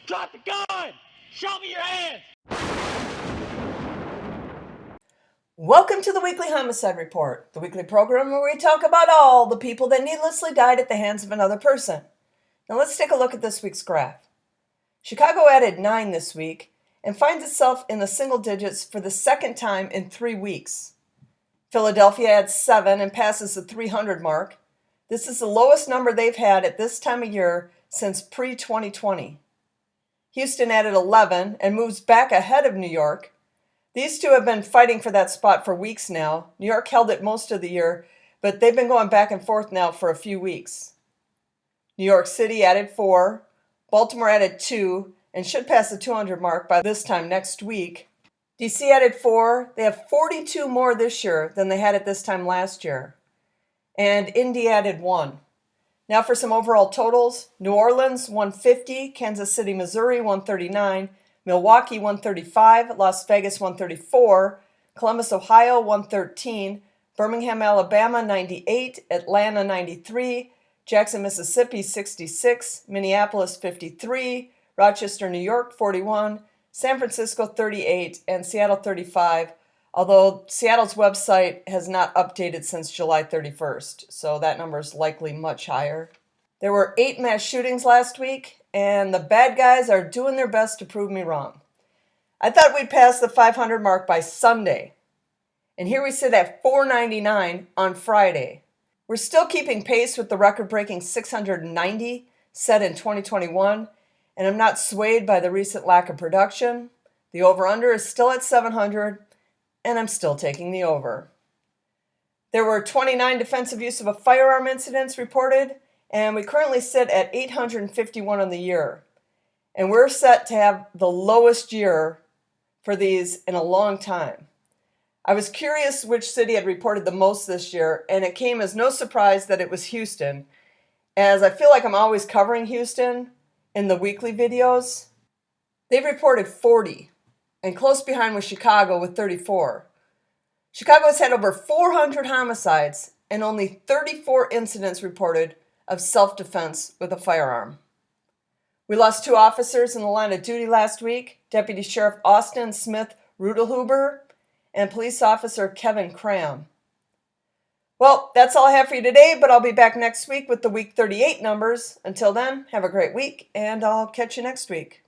Drop the gun! Show me your hands! Welcome to the Weekly Homicide Report, the weekly program where we talk about all the people that needlessly died at the hands of another person. Now let's take a look at this week's graph. Chicago added 9 this week and finds itself in the single digits for the second time in 3 weeks. Philadelphia adds 7 and passes the 300 mark. This is the lowest number they've had at this time of year since pre-2020. Houston added 11 and moves back ahead of New York. These two have been fighting for that spot for weeks now. New York held it most of the year, but they've been going back and forth now for a few weeks. New York City added 4, Baltimore added 2, and should pass the 200 mark by this time next week. DC added 4. They have 42 more this year than they had at this time last year. And Indy added 1. Now for some overall totals. New Orleans, 150. Kansas City, Missouri, 139. Milwaukee, 135. Las Vegas, 134. Columbus, Ohio, 113. Birmingham, Alabama, 98. Atlanta, 93. Jackson, Mississippi, 66. Minneapolis, 53. Rochester, New York, 41. San Francisco, 38. And Seattle, 35. Although Seattle's website has not updated since July 31st, so that number is likely much higher. There were 8 mass shootings last week, and the bad guys are doing their best to prove me wrong. I thought we'd pass the 500 mark by Sunday, and here we sit at 499 on Friday. We're still keeping pace with the record-breaking 690 set in 2021, and I'm not swayed by the recent lack of production. The over-under is still at 700, and I'm still taking the over. There were 29 defensive use of a firearm incidents reported, and we currently sit at 851 on the year. And we're set to have the lowest year for these in a long time. I was curious which city had reported the most this year, and it came as no surprise that it was Houston, as I feel like I'm always covering Houston in the weekly videos. They've reported 40. And close behind was Chicago with 34. Chicago has had over 400 homicides and only 34 incidents reported of self-defense with a firearm. We lost 2 officers in the line of duty last week, Deputy Sheriff Austin Smith Rudelhuber and Police Officer Kevin Cram. Well, that's all I have for you today, but I'll be back next week with the Week 38 numbers. Until then, have a great week, and I'll catch you next week.